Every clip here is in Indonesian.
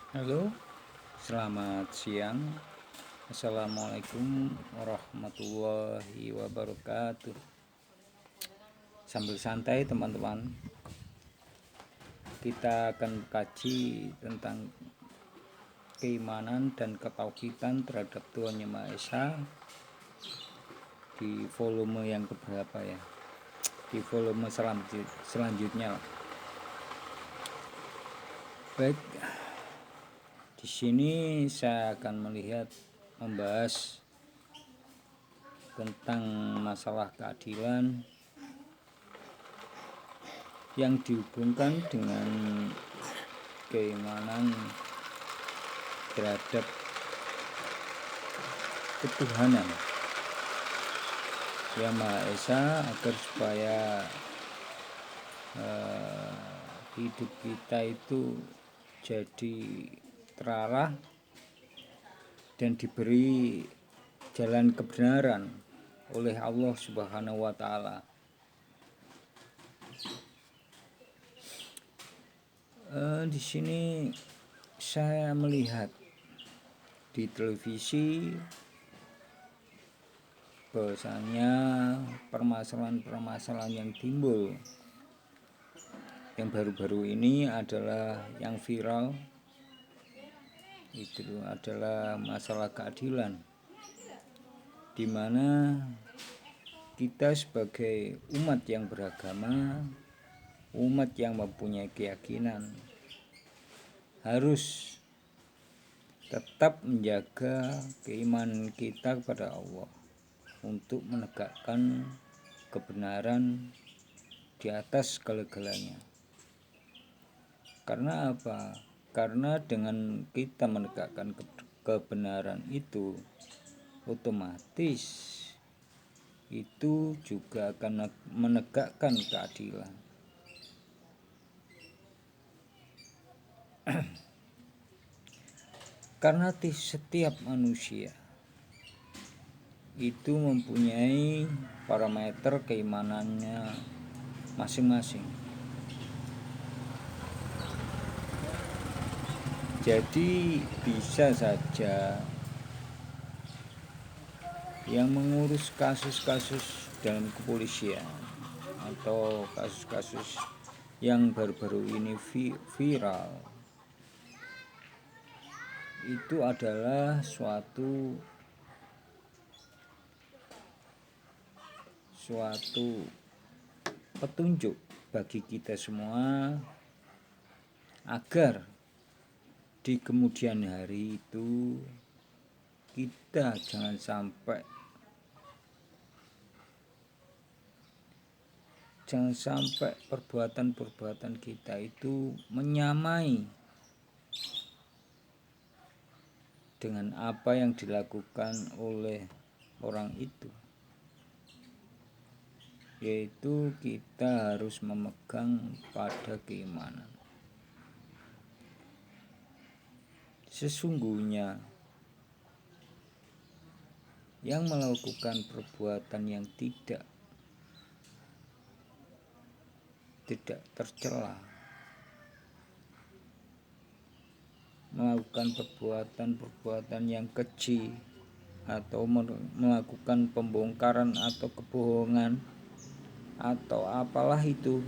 Halo, selamat siang. Assalamualaikum warahmatullahi wabarakatuh. Sambil santai teman-teman, kita akan kaji tentang keimanan dan ketauhidan terhadap Tuhan Yang Maha Esa di volume yang keberapa ya? Di volume selanjutnya. Baik, di sini saya akan membahas tentang masalah keadilan yang dihubungkan dengan keimanan terhadap ketuhanan Yang Maha Esa, agar supaya hidup kita itu jadi terarah dan diberi jalan kebenaran oleh Allah Subhanahu wa taala. Di sini saya melihat di televisi bahwasanya permasalahan-permasalahan yang timbul yang baru-baru ini adalah yang viral, itu adalah masalah keadilan, di mana kita sebagai umat yang beragama, umat yang mempunyai keyakinan, harus tetap menjaga keimanan kita kepada Allah untuk menegakkan kebenaran di atas segala-galanya. Karena apa? Karena dengan kita menegakkan kebenaran itu, otomatis itu juga akan menegakkan keadilan. Karena setiap manusia itu mempunyai parameter keimanannya masing-masing. Jadi bisa saja yang mengurus kasus-kasus dalam kepolisian atau kasus-kasus yang baru-baru ini viral, itu adalah suatu petunjuk bagi kita semua agar di kemudian hari itu kita jangan sampai perbuatan-perbuatan kita itu menyamai dengan apa yang dilakukan oleh orang itu, yaitu kita harus memegang pada keimanan. Sesungguhnya yang melakukan perbuatan yang tidak tercela, melakukan perbuatan yang keji, atau melakukan pembongkaran atau kebohongan atau apalah itu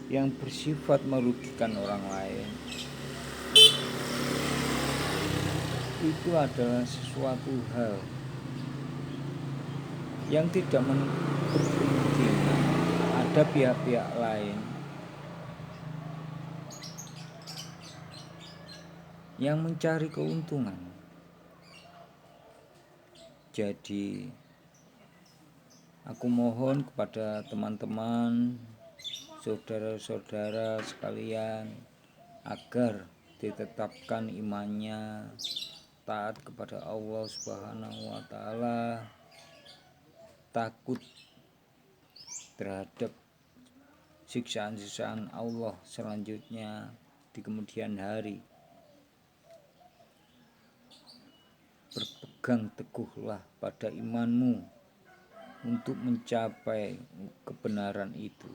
yang bersifat merugikan orang lain, itu adalah sesuatu hal yang tidak berkemungkinan ada pihak-pihak lain yang mencari keuntungan. Jadi aku mohon kepada teman-teman, saudara-saudara sekalian, agar ditetapkan imannya, taat kepada Allah Subhanahu wa taala, takut terhadap siksaan-siksaan Allah selanjutnya di kemudian hari. Berpegang teguhlah pada imanmu untuk mencapai kebenaran itu.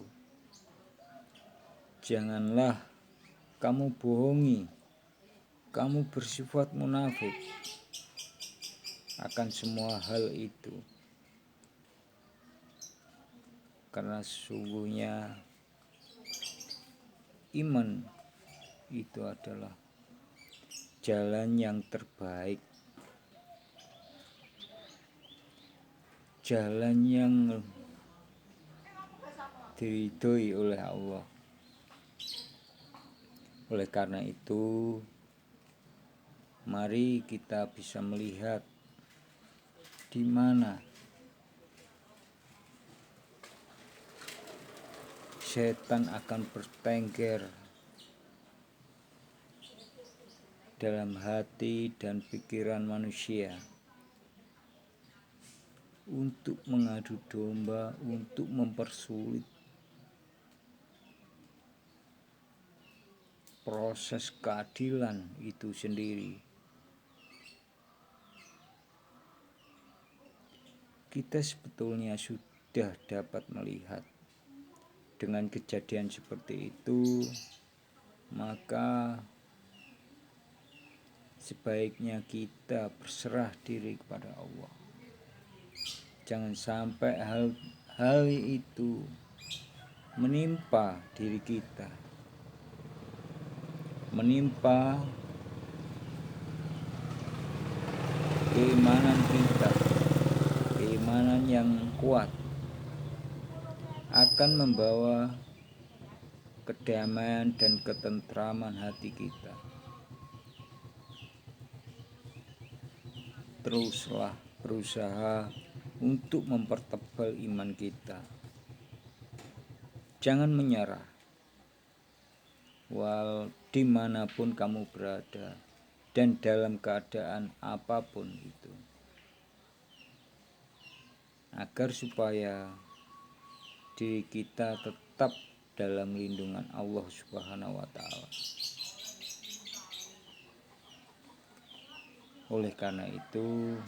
Janganlah kamu bohongi kamu bersifat munafik akan semua hal itu, karena sesungguhnya iman itu adalah jalan yang terbaik, jalan yang diridhoi oleh Allah. Oleh karena itu, mari kita bisa melihat di mana setan akan bertengger dalam hati dan pikiran manusia untuk mengadu domba, untuk mempersulit proses keadilan itu sendiri. Kita sebetulnya sudah dapat melihat dengan kejadian seperti itu, maka sebaiknya kita berserah diri kepada Allah. Jangan sampai hal itu menimpa diri kita, menimpa keimanan kita, keimanan yang kuat akan membawa kedamaian dan ketentraman hati kita. Teruslah berusaha untuk mempertebal iman kita. Jangan menyerah, dimanapun kamu berada dan dalam keadaan apapun itu, agar supaya diri kita tetap dalam lindungan Allah Subhanahu wa Ta'ala. Oleh karena itu,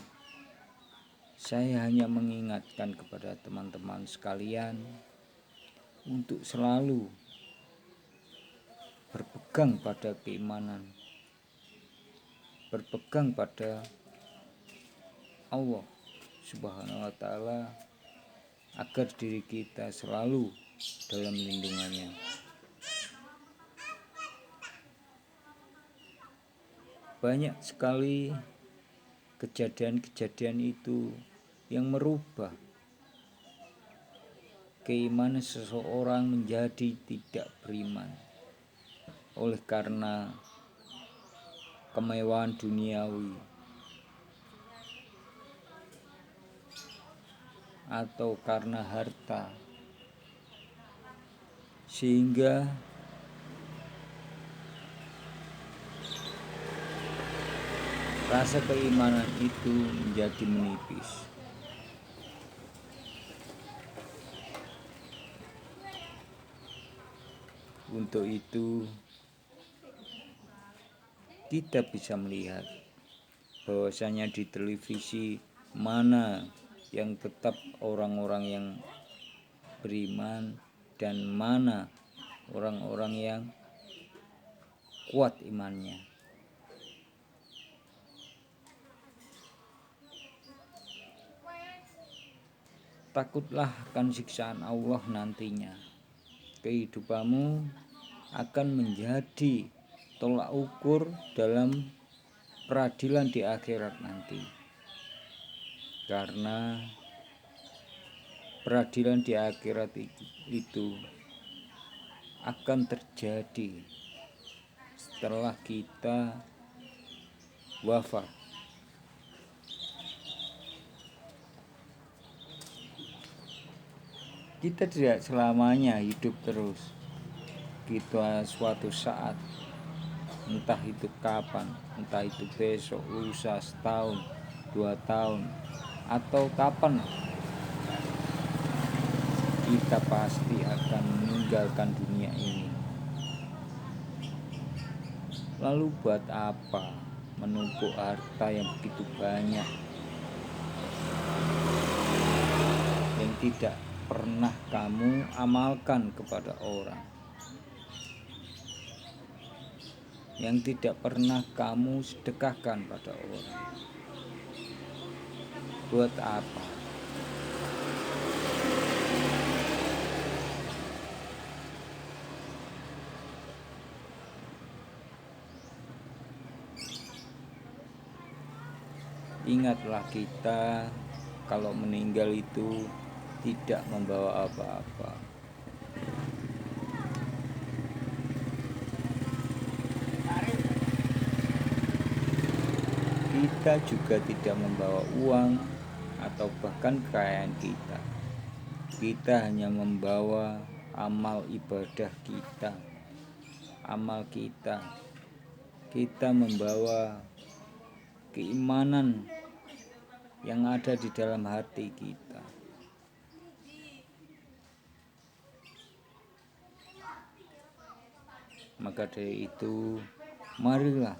saya hanya mengingatkan kepada teman-teman sekalian untuk selalu berpegang pada keimanan, berpegang pada Allah Subhanahu wa Ta'ala, agar diri kita selalu dalam lindungannya. Banyak sekali kejadian-kejadian itu yang merubah keimanan seseorang menjadi tidak beriman oleh karena kemewahan duniawi atau karena harta, sehingga rasa keimanan itu menjadi menipis. Untuk itu, kita bisa melihat bahwasanya di televisi mana yang tetap orang-orang yang beriman dan mana orang-orang yang kuat imannya. Takutlah akan siksaan Allah nantinya. Kehidupanmu akan menjadi tolak ukur dalam peradilan di akhirat nanti. Karena peradilan di akhirat itu akan terjadi setelah kita wafat. Kita tidak selamanya hidup terus. Kita suatu saat, entah itu kapan, entah itu besok, lusa, setahun, 2 tahun, atau kapan, kita pasti akan meninggalkan dunia ini. Lalu buat apa menumpuk harta yang begitu banyak yang tidak pernah kamu amalkan kepada orang? yang tidak pernah kamu sedekahkan pada orang. Buat apa? Ingatlah kita kalau meninggal itu tidak membawa apa-apa. Kita juga tidak membawa uang atau bahkan kekayaan kita. Kita hanya membawa amal ibadah kita, amal kita. Kita membawa keimanan yang ada di dalam hati kita. Maka dari itu, marilah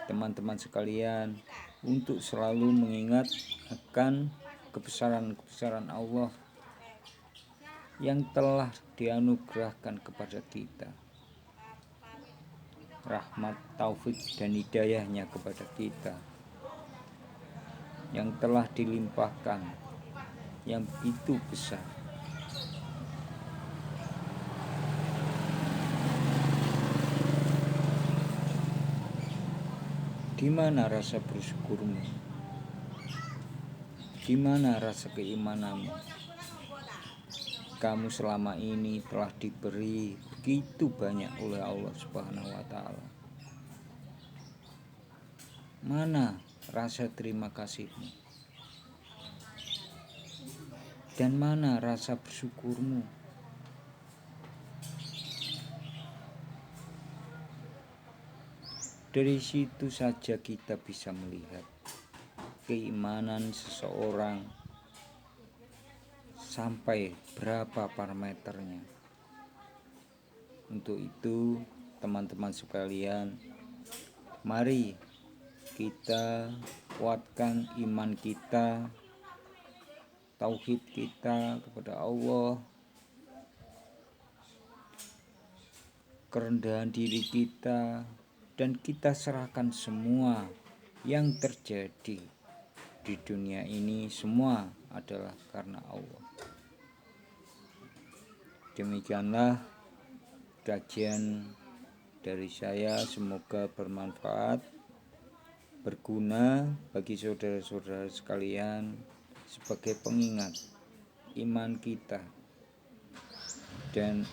teman-teman sekalian untuk selalu mengingat akan kebesaran-kebesaran Allah yang telah dianugerahkan kepada kita. Rahmat, taufik, dan hidayahnya kepada kita yang telah dilimpahkan, yang begitu besar. Di mana rasa bersyukurmu? Di mana rasa keimananmu? Kamu selama ini telah diberi begitu banyak oleh Allah Subhanahu wa Ta'ala. Mana rasa terima kasihmu? Dan mana rasa bersyukurmu? Dari situ saja kita bisa melihat keimanan seseorang sampai berapa parameternya. Untuk itu, teman-teman sekalian, mari kita kuatkan iman kita, tauhid kita kepada Allah, kerendahan diri kita, dan kita serahkan semua yang terjadi di dunia ini semua adalah karena Allah. Demikianlah kajian dari saya, semoga bermanfaat, berguna bagi saudara-saudara sekalian sebagai pengingat iman kita. Dan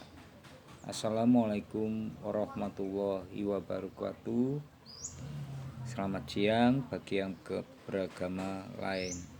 Assalamualaikum warahmatullahi wabarakatuh. Selamat siang bagi yang beragama lain.